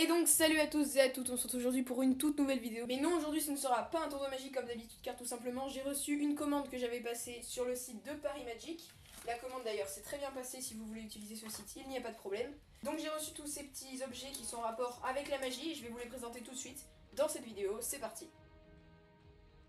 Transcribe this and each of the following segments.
Et donc salut à tous et à toutes, on se retrouve aujourd'hui pour une toute nouvelle vidéo. Mais non, aujourd'hui ce ne sera pas un tour de magie comme d'habitude car tout simplement j'ai reçu une commande que j'avais passée sur le site de Paris Magic. La commande d'ailleurs s'est très bien passée, si vous voulez utiliser ce site il n'y a pas de problème. Donc j'ai reçu tous ces petits objets qui sont en rapport avec la magie et je vais vous les présenter tout de suite dans cette vidéo, c'est parti.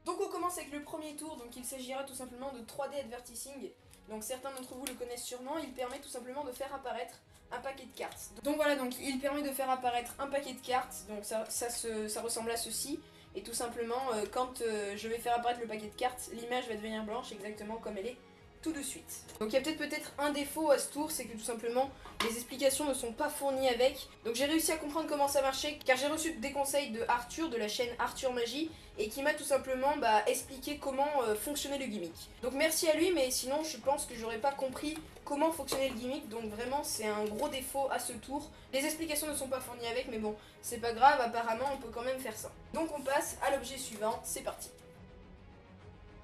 Donc on commence avec le premier tour, donc il s'agira tout simplement de 3D Advertising. Donc certains d'entre vous le connaissent sûrement, il permet tout simplement de faire apparaître un paquet de cartes. Donc voilà, donc il permet de faire apparaître un paquet de cartes, donc ça ressemble à ceci. Et tout simplement, quand je vais faire apparaître le paquet de cartes, l'image va devenir blanche exactement comme elle est tout de suite. Donc il y a peut-être un défaut à ce tour, c'est que tout simplement les explications ne sont pas fournies avec. Donc j'ai réussi à comprendre comment ça marchait car j'ai reçu des conseils de Arthur de la chaîne Arthur Magie et qui m'a tout simplement expliqué comment fonctionnait le gimmick. Donc merci à lui, mais sinon je pense que j'aurais pas compris comment fonctionnait le gimmick, donc vraiment c'est un gros défaut à ce tour. Les explications ne sont pas fournies avec, mais bon, c'est pas grave, apparemment on peut quand même faire ça. Donc on passe à l'objet suivant, c'est parti.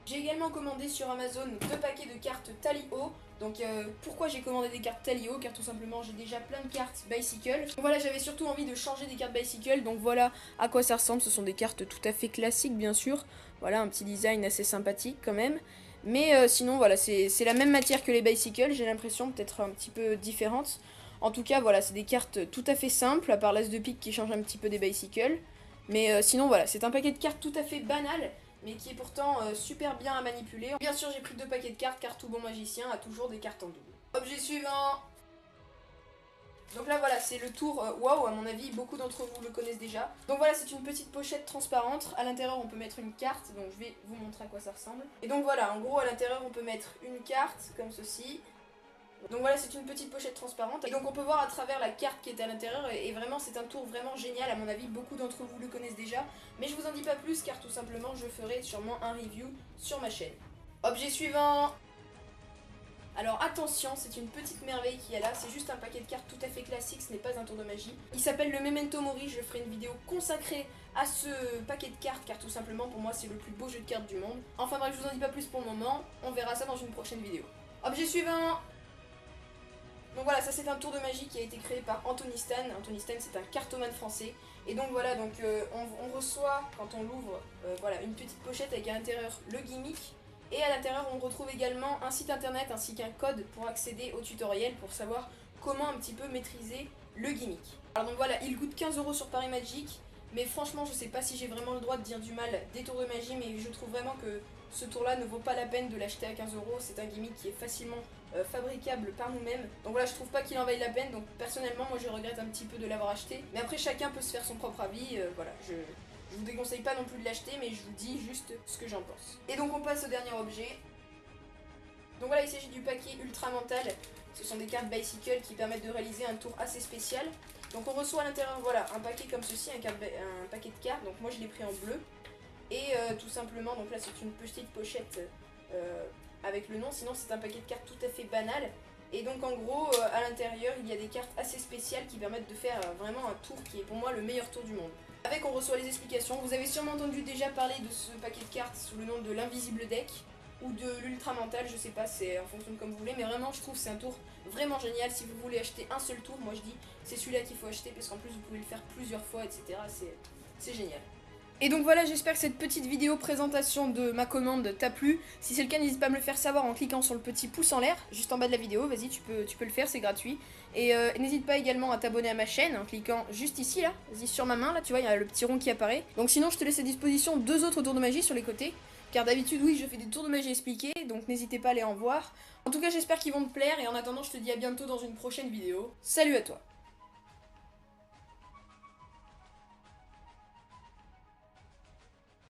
J'ai également commandé sur Amazon 2 paquets de cartes Tally-O. Donc pourquoi j'ai commandé des cartes Tally-O? Car tout simplement j'ai déjà plein de cartes Bicycle. Donc voilà, j'avais surtout envie de changer des cartes Bicycle. Donc voilà à quoi ça ressemble. Ce sont des cartes tout à fait classiques bien sûr. Voilà, un petit design assez sympathique quand même. Mais sinon voilà, c'est la même matière que les Bicycle, j'ai l'impression, peut-être un petit peu différente. En tout cas voilà, c'est des cartes tout à fait simples, à part l'as de pique qui change un petit peu des Bicycle. Mais sinon voilà, c'est un paquet de cartes tout à fait banal, mais qui est pourtant super bien à manipuler. Bien sûr j'ai pris 2 paquets de cartes car tout bon magicien a toujours des cartes en double. Objet suivant. Donc là voilà, c'est le tour waouh, à mon avis beaucoup d'entre vous le connaissent déjà. Donc voilà, c'est une petite pochette transparente, à l'intérieur on peut mettre une carte, donc je vais vous montrer à quoi ça ressemble. Et donc voilà, en gros à l'intérieur on peut mettre une carte comme ceci. Donc voilà, c'est une petite pochette transparente et donc on peut voir à travers la carte qui est à l'intérieur et vraiment c'est un tour vraiment génial, à mon avis beaucoup d'entre vous le connaissent déjà, mais je vous en dis pas plus car tout simplement je ferai sûrement un review sur ma chaîne. Objet suivant. Alors attention, c'est une petite merveille qu'il y a là, c'est juste un paquet de cartes tout à fait classique, ce n'est pas un tour de magie. Il s'appelle le Memento Mori, je ferai une vidéo consacrée à ce paquet de cartes car tout simplement pour moi c'est le plus beau jeu de cartes du monde. Enfin bref, je vous en dis pas plus pour le moment, on verra ça dans une prochaine vidéo. Objet suivant. Donc voilà, ça c'est un tour de magie qui a été créé par Anthony Stan. Anthony Stan c'est un cartomane français. Et donc voilà, donc on reçoit, quand on l'ouvre, voilà, une petite pochette avec à l'intérieur le gimmick. Et à l'intérieur on retrouve également un site internet ainsi qu'un code pour accéder au tutoriel pour savoir comment un petit peu maîtriser le gimmick. Alors donc voilà, il coûte 15 € sur Paris Magic. Mais franchement je sais pas si j'ai vraiment le droit de dire du mal des tours de magie, mais je trouve vraiment que ce tour là ne vaut pas la peine de l'acheter à 15 €. C'est un gimmick qui est facilement fabricable par nous-mêmes. Donc voilà, je trouve pas qu'il en vaille la peine, donc personnellement moi je regrette un petit peu de l'avoir acheté. Mais après chacun peut se faire son propre avis, voilà, je vous déconseille pas non plus de l'acheter, mais je vous dis juste ce que j'en pense. Et donc on passe au dernier objet. Donc voilà, il s'agit du paquet Ultra Mental. Ce sont des cartes Bicycle qui permettent de réaliser un tour assez spécial. Donc on reçoit à l'intérieur, voilà, un paquet comme ceci, un paquet de cartes. Donc moi je l'ai pris en bleu. Et tout simplement, donc là c'est une petite pochette avec le nom. Sinon c'est un paquet de cartes tout à fait banal. Et donc en gros, à l'intérieur, il y a des cartes assez spéciales qui permettent de faire vraiment un tour qui est pour moi le meilleur tour du monde. Avec on reçoit les explications. Vous avez sûrement entendu déjà parler de ce paquet de cartes sous le nom de l'invisible deck ou de l'ultra mental, je sais pas, c'est en fonction de comme vous voulez, mais vraiment je trouve que c'est un tour vraiment génial. Si vous voulez acheter un seul tour, moi je dis c'est celui-là qu'il faut acheter parce qu'en plus vous pouvez le faire plusieurs fois, etc. C'est génial. Et donc voilà, j'espère que cette petite vidéo présentation de ma commande t'a plu. Si c'est le cas, n'hésite pas à me le faire savoir en cliquant sur le petit pouce en l'air, juste en bas de la vidéo, vas-y, tu peux le faire, c'est gratuit. Et n'hésite pas également à t'abonner à ma chaîne en cliquant juste ici, là, vas-y, sur ma main, là, tu vois, il y a le petit rond qui apparaît. Donc sinon, je te laisse à disposition 2 autres tours de magie sur les côtés, car d'habitude, oui, je fais des tours de magie expliqués, donc n'hésitez pas à aller en voir. En tout cas, j'espère qu'ils vont te plaire, et en attendant, je te dis à bientôt dans une prochaine vidéo. Salut à toi!